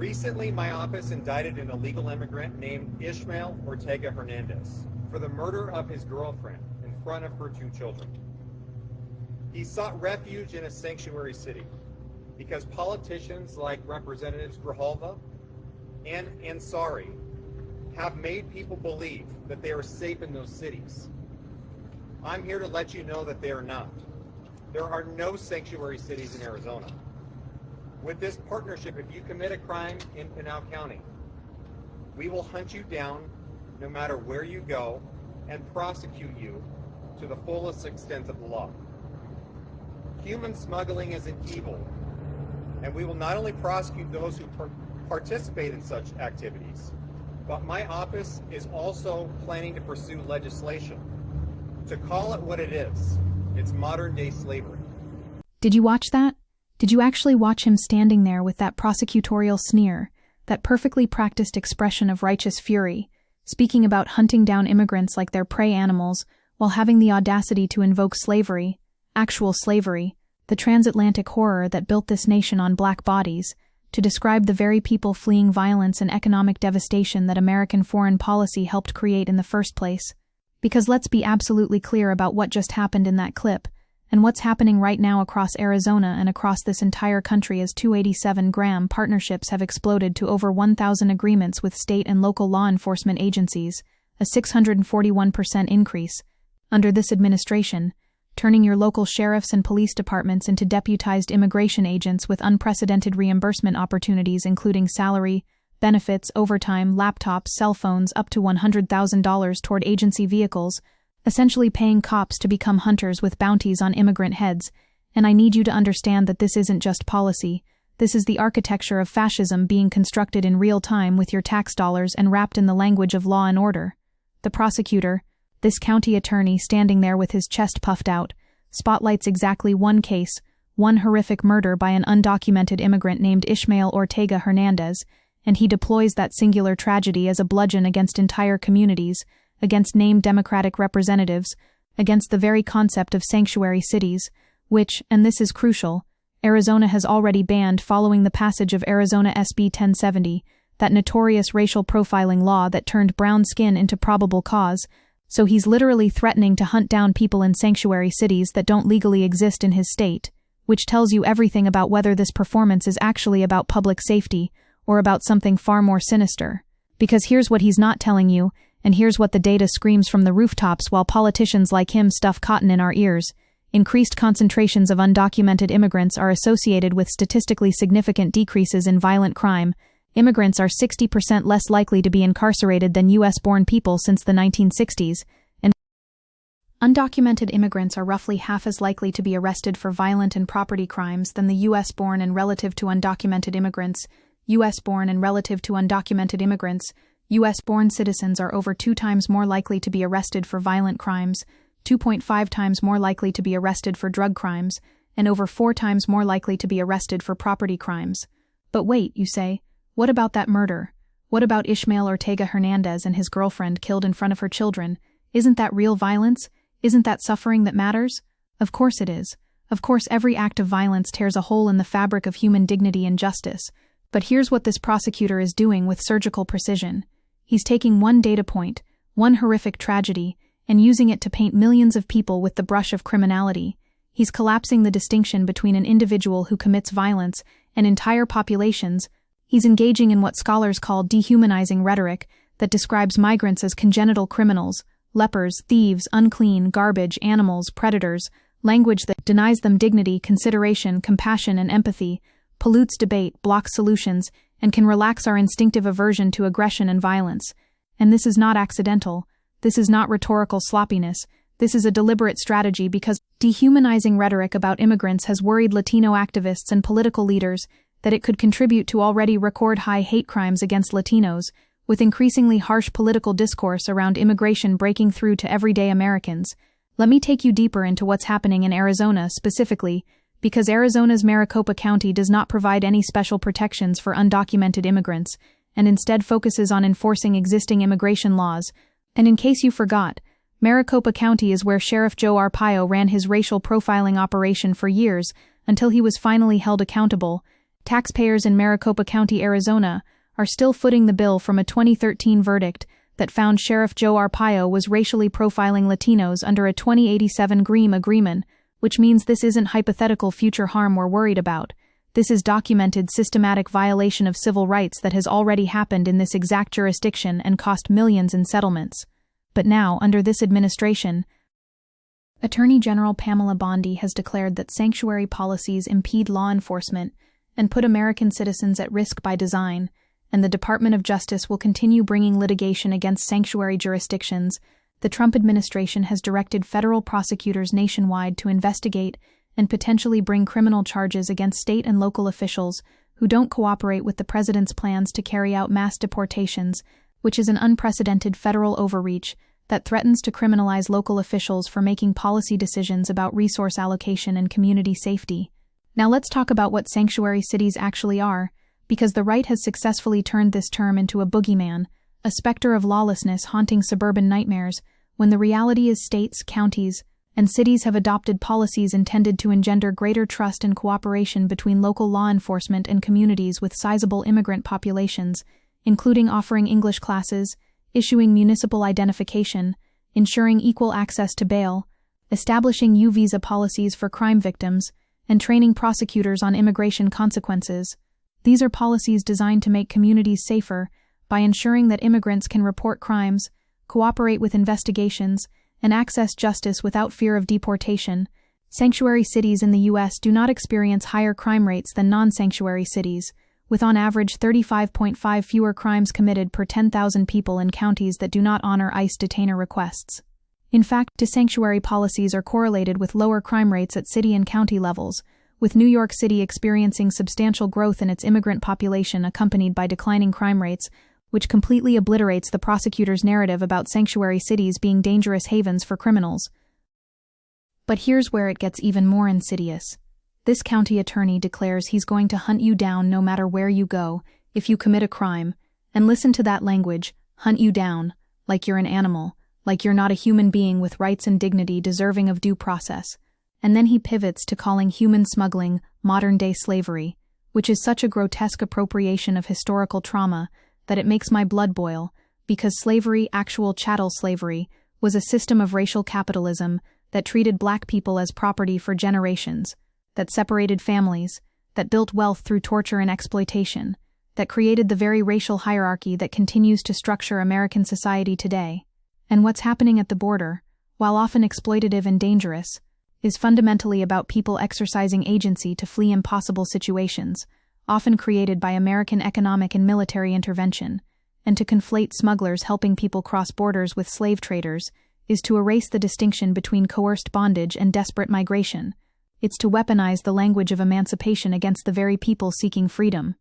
Recently, my office indicted an illegal immigrant named Ishmael Ortega Hernandez for the murder of his girlfriend in front of her 2 children. He sought refuge in a sanctuary city because politicians like Representatives Grijalva and Ansari have made people believe that they are safe in those cities. I'm here to let you know that they are not. There are no sanctuary cities in Arizona. With this partnership, if you commit a crime in Pinal County, we will hunt you down no matter where you go and prosecute you to the fullest extent of the law. Human smuggling is an evil, and we will not only prosecute those who participate in such activities, but my office is also planning to pursue legislation to call it what it is. It's modern-day slavery. Did you watch that? Did you actually watch him standing there with that prosecutorial sneer, that perfectly practiced expression of righteous fury, speaking about hunting down immigrants like they're prey animals, while having the audacity to invoke slavery, actual slavery, the transatlantic horror that built this nation on black bodies, to describe the very people fleeing violence and economic devastation that American foreign policy helped create in the first place? Because let's be absolutely clear about what just happened in that clip, and what's happening right now across Arizona and across this entire country as 287-gram partnerships have exploded to over 1,000 agreements with state and local law enforcement agencies, a 641% increase, under this administration, turning your local sheriffs and police departments into deputized immigration agents with unprecedented reimbursement opportunities including salary, benefits, overtime, laptops, cell phones, up to $100,000 toward agency vehicles, essentially paying cops to become hunters with bounties on immigrant heads. And I need you to understand that this isn't just policy. This is the architecture of fascism being constructed in real time with your tax dollars and wrapped in the language of law and order. The prosecutor, this county attorney standing there with his chest puffed out, spotlights exactly one case, one horrific murder by an undocumented immigrant named Ishmael Ortega Hernandez, and he deploys that singular tragedy as a bludgeon against entire communities, against named Democratic representatives, against the very concept of sanctuary cities, which, and this is crucial, Arizona has already banned following the passage of Arizona SB 1070, that notorious racial profiling law that turned brown skin into probable cause. So he's literally threatening to hunt down people in sanctuary cities that don't legally exist in his state, which tells you everything about whether this performance is actually about public safety or about something far more sinister. Because here's what he's not telling you, and here's what the data screams from the rooftops while politicians like him stuff cotton in our ears. Increased concentrations of undocumented immigrants are associated with statistically significant decreases in violent crime. Immigrants are 60% less likely to be incarcerated than U.S.-born people since the 1960s, and undocumented immigrants are roughly half as likely to be arrested for violent and property crimes than the U.S.-born and relative to undocumented immigrants. U.S.-born and relative to undocumented immigrants, U.S.-born citizens are over 2 times more likely to be arrested for violent crimes, 2.5 times more likely to be arrested for drug crimes, and over 4 times more likely to be arrested for property crimes. But wait, you say, what about that murder? What about Ishmael Ortega Hernandez and his girlfriend killed in front of her children? Isn't that real violence? Isn't that suffering that matters? Of course it is. Of course every act of violence tears a hole in the fabric of human dignity and justice. But here's what this prosecutor is doing with surgical precision. He's taking one data point, one horrific tragedy, and using it to paint millions of people with the brush of criminality. He's collapsing the distinction between an individual who commits violence and entire populations. He's engaging in what scholars call dehumanizing rhetoric that describes migrants as congenital criminals, lepers, thieves, unclean, garbage, animals, predators, language that denies them dignity, consideration, compassion, and empathy, pollutes debate, blocks solutions, and can relax our instinctive aversion to aggression and violence. And this is not accidental. This is not rhetorical sloppiness. This is a deliberate strategy because dehumanizing rhetoric about immigrants has worried Latino activists and political leaders that it could contribute to already record-high hate crimes against Latinos, with increasingly harsh political discourse around immigration breaking through to everyday Americans. Let me take you deeper into what's happening in Arizona specifically, because Arizona's Maricopa County does not provide any special protections for undocumented immigrants, and instead focuses on enforcing existing immigration laws. And in case you forgot, Maricopa County is where Sheriff Joe Arpaio ran his racial profiling operation for years until he was finally held accountable, Taxpayers in Maricopa County, Arizona, are still footing the bill from a 2013 verdict that found Sheriff Joe Arpaio was racially profiling Latinos under a 2087 GREAM agreement, which means this isn't hypothetical future harm we're worried about. This is documented systematic violation of civil rights that has already happened in this exact jurisdiction and cost millions in settlements. But now, under this administration, Attorney General Pamela Bondi has declared that sanctuary policies impede law enforcement and put American citizens at risk by design, and the Department of Justice will continue bringing litigation against sanctuary jurisdictions. The Trump administration has directed federal prosecutors nationwide to investigate and potentially bring criminal charges against state and local officials who don't cooperate with the president's plans to carry out mass deportations, which is an unprecedented federal overreach that threatens to criminalize local officials for making policy decisions about resource allocation and community safety. Now let's talk about what sanctuary cities actually are, because the right has successfully turned this term into a boogeyman, a specter of lawlessness haunting suburban nightmares, when the reality is states, counties, and cities have adopted policies intended to engender greater trust and cooperation between local law enforcement and communities with sizable immigrant populations, including offering English classes, issuing municipal identification, ensuring equal access to bail, establishing U-visa policies for crime victims, and training prosecutors on immigration consequences. These are policies designed to make communities safer by ensuring that immigrants can report crimes, cooperate with investigations, and access justice without fear of deportation. Sanctuary cities in the U.S. do not experience higher crime rates than non-sanctuary cities, with on average 35.5 fewer crimes committed per 10,000 people in counties that do not honor ICE detainer requests. In fact, sanctuary policies are correlated with lower crime rates at city and county levels, with New York City experiencing substantial growth in its immigrant population accompanied by declining crime rates, which completely obliterates the prosecutor's narrative about sanctuary cities being dangerous havens for criminals. But here's where it gets even more insidious. This county attorney declares he's going to hunt you down no matter where you go, if you commit a crime, and listen to that language, hunt you down, like you're an animal, like you're not a human being with rights and dignity deserving of due process. And then he pivots to calling human smuggling modern-day slavery, which is such a grotesque appropriation of historical trauma that it makes my blood boil, because slavery, actual chattel slavery, was a system of racial capitalism that treated black people as property for generations, that separated families, that built wealth through torture and exploitation, that created the very racial hierarchy that continues to structure American society today. And what's happening at the border, while often exploitative and dangerous, is fundamentally about people exercising agency to flee impossible situations, often created by American economic and military intervention, and to conflate smugglers helping people cross borders with slave traders is to erase the distinction between coerced bondage and desperate migration. It's to weaponize the language of emancipation against the very people seeking freedom.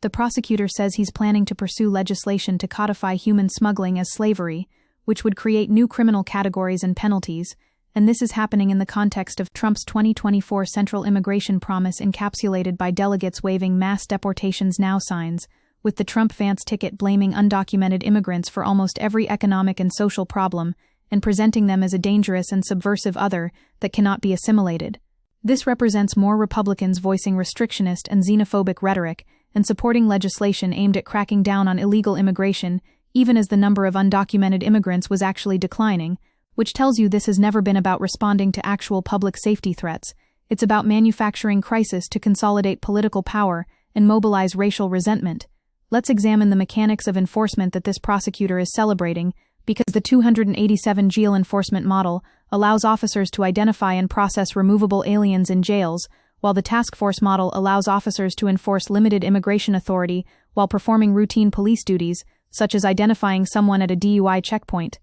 The prosecutor says he's planning to pursue legislation to codify human smuggling as slavery, which would create new criminal categories and penalties, and this is happening in the context of Trump's 2024 central immigration promise encapsulated by delegates waving mass deportations now signs, with the Trump-Vance ticket blaming undocumented immigrants for almost every economic and social problem and presenting them as a dangerous and subversive other that cannot be assimilated. This represents more Republicans voicing restrictionist and xenophobic rhetoric and supporting legislation aimed at cracking down on illegal immigration, even as the number of undocumented immigrants was actually declining, which tells you this has never been about responding to actual public safety threats. It's about manufacturing crisis to consolidate political power and mobilize racial resentment. Let's examine the mechanics of enforcement that this prosecutor is celebrating, because the 287 jail enforcement model allows officers to identify and process removable aliens in jails, while the task force model allows officers to enforce limited immigration authority while performing routine police duties, such as identifying someone at a DUI checkpoint.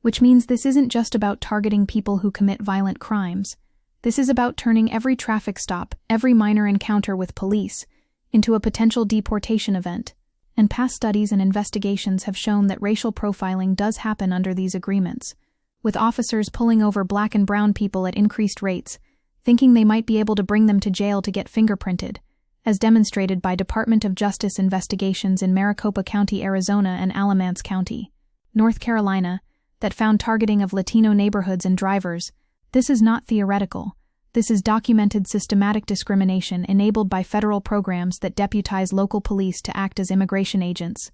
Which means this isn't just about targeting people who commit violent crimes. This is about turning every traffic stop, every minor encounter with police, into a potential deportation event. And past studies and investigations have shown that racial profiling does happen under these agreements, with officers pulling over black and brown people at increased rates, thinking they might be able to bring them to jail to get fingerprinted, as demonstrated by Department of Justice investigations in Maricopa County, Arizona and Alamance County, North Carolina, that found targeting of Latino neighborhoods and drivers. This is not theoretical. This is documented systematic discrimination enabled by federal programs that deputize local police to act as immigration agents.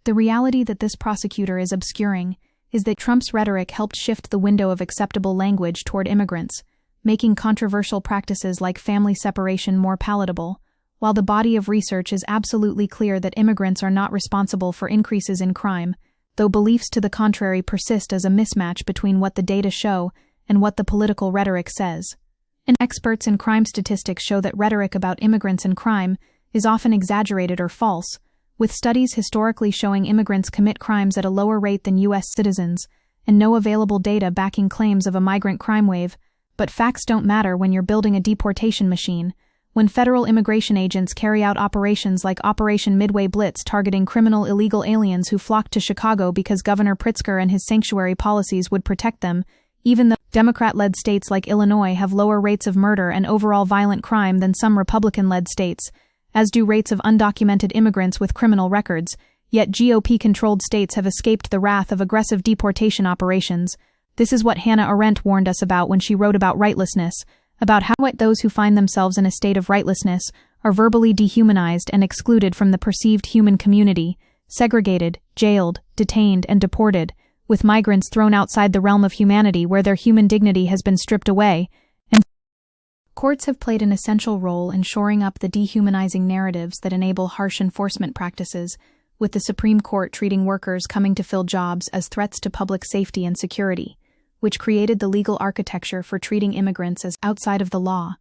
The reality that this prosecutor is obscuring is that Trump's rhetoric helped shift the window of acceptable language toward immigrants, making controversial practices like family separation more palatable, while the body of research is absolutely clear that immigrants are not responsible for increases in crime, though beliefs to the contrary persist as a mismatch between what the data show and what the political rhetoric says. And experts in crime statistics show that rhetoric about immigrants and crime is often exaggerated or false, with studies historically showing immigrants commit crimes at a lower rate than U.S. citizens, and no available data backing claims of a migrant crime wave. But facts don't matter when you're building a deportation machine. When federal immigration agents carry out operations like Operation Midway Blitz targeting criminal illegal aliens who flocked to Chicago because Governor Pritzker and his sanctuary policies would protect them, even though Democrat-led states like Illinois have lower rates of murder and overall violent crime than some Republican-led states, as do rates of undocumented immigrants with criminal records, yet GOP-controlled states have escaped the wrath of aggressive deportation operations. This is what Hannah Arendt warned us about when she wrote about rightlessness, about how those who find themselves in a state of rightlessness are verbally dehumanized and excluded from the perceived human community, segregated, jailed, detained, and deported, with migrants thrown outside the realm of humanity where their human dignity has been stripped away. And courts have played an essential role in shoring up the dehumanizing narratives that enable harsh enforcement practices, with the Supreme Court treating workers coming to fill jobs as threats to public safety and security, which created the legal architecture for treating immigrants as outside of the law,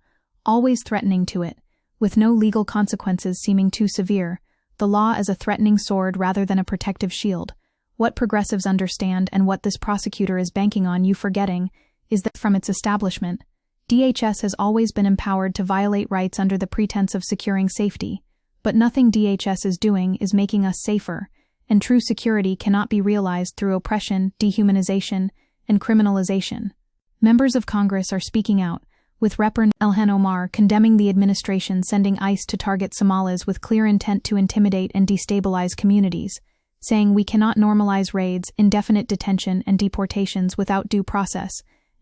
always threatening to it, with no legal consequences seeming too severe, the law as a threatening sword rather than a protective shield. What progressives understand and what this prosecutor is banking on you forgetting is that from its establishment, DHS has always been empowered to violate rights under the pretense of securing safety, but nothing DHS is doing is making us safer, and true security cannot be realized through oppression, dehumanization, and criminalization. Members of Congress are speaking out, with Rep. Ilhan Omar condemning the administration sending ICE to target Somalis with clear intent to intimidate and destabilize communities, saying we cannot normalize raids, indefinite detention, and deportations without due process,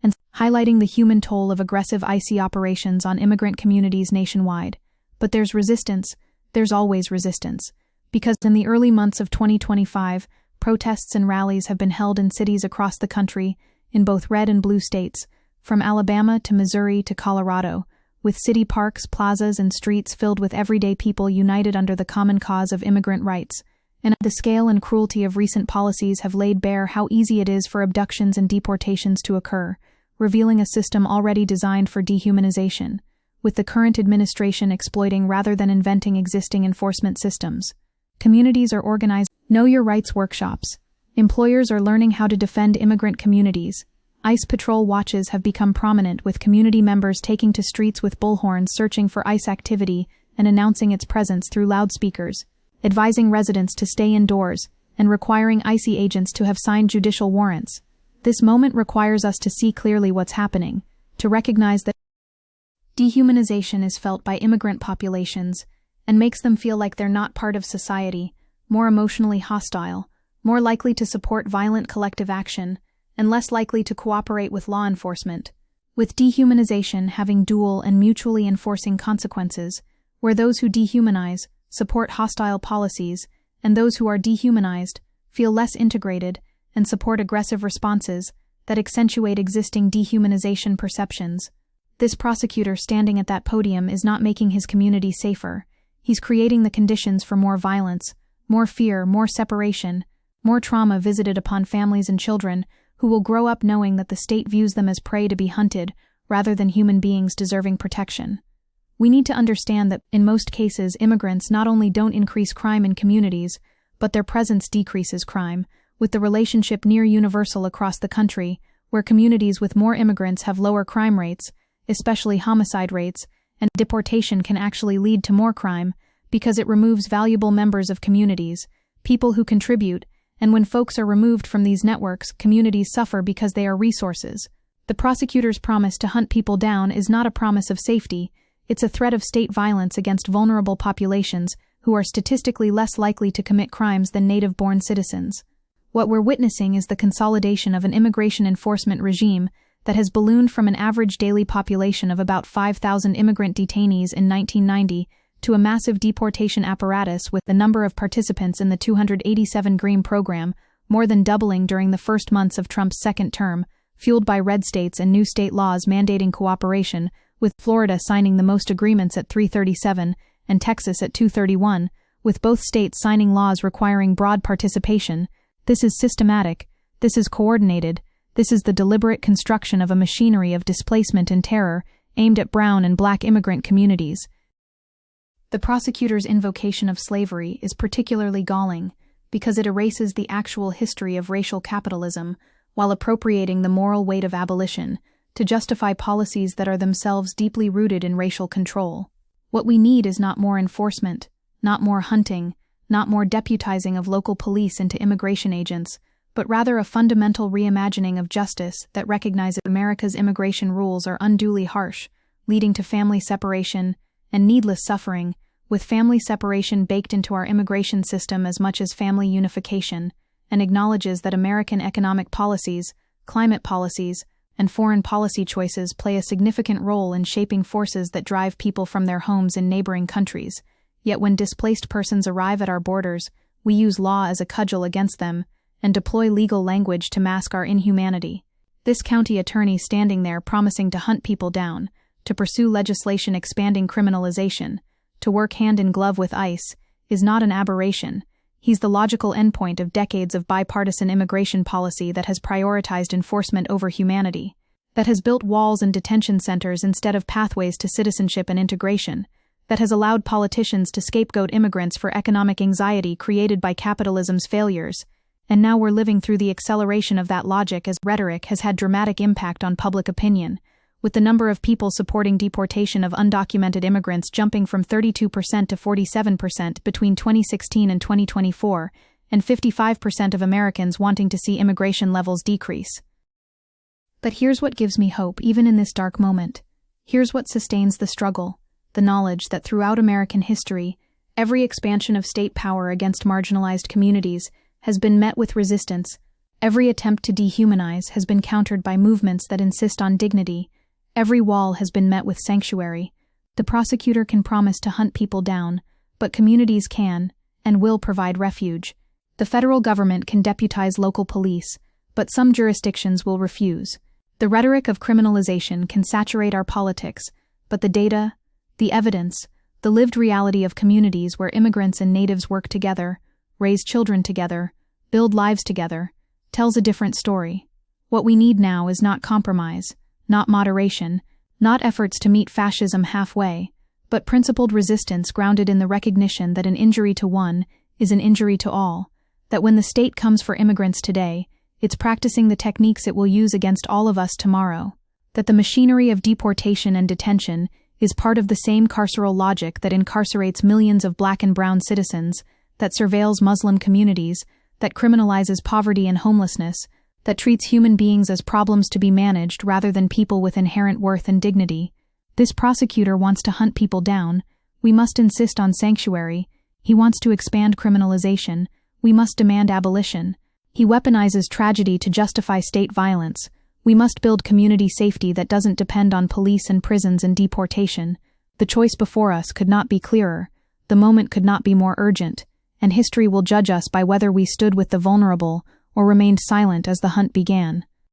and highlighting the human toll of aggressive ICE operations on immigrant communities nationwide. But there's resistance, there's always resistance, because in the early months of 2025, protests and rallies have been held in cities across the country, in both red and blue states, from Alabama to Missouri to Colorado, with city parks, plazas, and streets filled with everyday people united under the common cause of immigrant rights. And the scale and cruelty of recent policies have laid bare how easy it is for abductions and deportations to occur, revealing a system already designed for dehumanization, with the current administration exploiting rather than inventing existing enforcement systems. Communities are organized Know Your Rights workshops. Employers are learning how to defend immigrant communities. ICE patrol watches have become prominent, with community members taking to streets with bullhorns searching for ICE activity and announcing its presence through loudspeakers, advising residents to stay indoors, and requiring ICE agents to have signed judicial warrants. This moment requires us to see clearly what's happening, to recognize that dehumanization is felt by immigrant populations and makes them feel like they're not part of society, more emotionally hostile, more likely to support violent collective action, and less likely to cooperate with law enforcement. With dehumanization having dual and mutually enforcing consequences, where those who dehumanize support hostile policies, and those who are dehumanized feel less integrated and support aggressive responses that accentuate existing dehumanization perceptions. This prosecutor standing at that podium is not making his community safer. He's creating the conditions for more violence, more fear, more separation, more trauma visited upon families and children who will grow up knowing that the state views them as prey to be hunted rather than human beings deserving protection. We need to understand that, in most cases, immigrants not only don't increase crime in communities, but their presence decreases crime, with the relationship near universal across the country, where communities with more immigrants have lower crime rates, especially homicide rates, and deportation can actually lead to more crime, because it removes valuable members of communities, people who contribute, and when folks are removed from these networks, communities suffer because they are resources. The prosecutor's promise to hunt people down is not a promise of safety, it's a threat of state violence against vulnerable populations who are statistically less likely to commit crimes than native-born citizens. What we're witnessing is the consolidation of an immigration enforcement regime that has ballooned from an average daily population of about 5,000 immigrant detainees in 1990 to a massive deportation apparatus with the number of participants in the 287 Green program more than doubling during the first months of Trump's second term, fueled by red states and new state laws mandating cooperation, with Florida signing the most agreements at 337 and Texas at 231, with both states signing laws requiring broad participation. This is systematic, this is coordinated, this is the deliberate construction of a machinery of displacement and terror aimed at brown and black immigrant communities. The prosecutor's invocation of slavery is particularly galling because it erases the actual history of racial capitalism while appropriating the moral weight of abolition to justify policies that are themselves deeply rooted in racial control. What we need is not more enforcement, not more hunting, not more deputizing of local police into immigration agents, but rather a fundamental reimagining of justice that recognizes America's immigration rules are unduly harsh, leading to family separation and needless suffering, with family separation baked into our immigration system as much as family unification, and acknowledges that American economic policies, climate policies, and foreign policy choices play a significant role in shaping forces that drive people from their homes in neighboring countries. Yet when displaced persons arrive at our borders, we use law as a cudgel against them and deploy legal language to mask our inhumanity. This county attorney standing there promising to hunt people down, to pursue legislation expanding criminalization, to work hand in glove with ICE, is not an aberration. He's the logical endpoint of decades of bipartisan immigration policy that has prioritized enforcement over humanity, that has built walls and detention centers instead of pathways to citizenship and integration, that has allowed politicians to scapegoat immigrants for economic anxiety created by capitalism's failures. And now we're living through the acceleration of that logic as rhetoric has had dramatic impact on public opinion, with the number of people supporting deportation of undocumented immigrants jumping from 32% to 47% between 2016 and 2024, and 55% of Americans wanting to see immigration levels decrease. But here's what gives me hope, even in this dark moment. Here's what sustains the struggle, the knowledge that throughout American history, every expansion of state power against marginalized communities has been met with resistance. Every attempt to dehumanize has been countered by movements that insist on dignity. Every wall has been met with sanctuary. The prosecutor can promise to hunt people down, but communities can and will provide refuge. The federal government can deputize local police, but some jurisdictions will refuse. The rhetoric of criminalization can saturate our politics, but the data, the evidence, the lived reality of communities where immigrants and natives work together, raise children together, build lives together, tells a different story. What we need now is not compromise, not moderation, not efforts to meet fascism halfway, but principled resistance grounded in the recognition that an injury to one is an injury to all, that when the state comes for immigrants today, it's practicing the techniques it will use against all of us tomorrow, that the machinery of deportation and detention is part of the same carceral logic that incarcerates millions of black and brown citizens, that surveils Muslim communities, that criminalizes poverty and homelessness, that treats human beings as problems to be managed rather than people with inherent worth and dignity. This prosecutor wants to hunt people down. We must insist on sanctuary. He wants to expand criminalization. We must demand abolition. He weaponizes tragedy to justify state violence. We must build community safety that doesn't depend on police and prisons and deportation. The choice before us could not be clearer. The moment could not be more urgent, and history will judge us by whether we stood with the vulnerable or remained silent as the hunt began.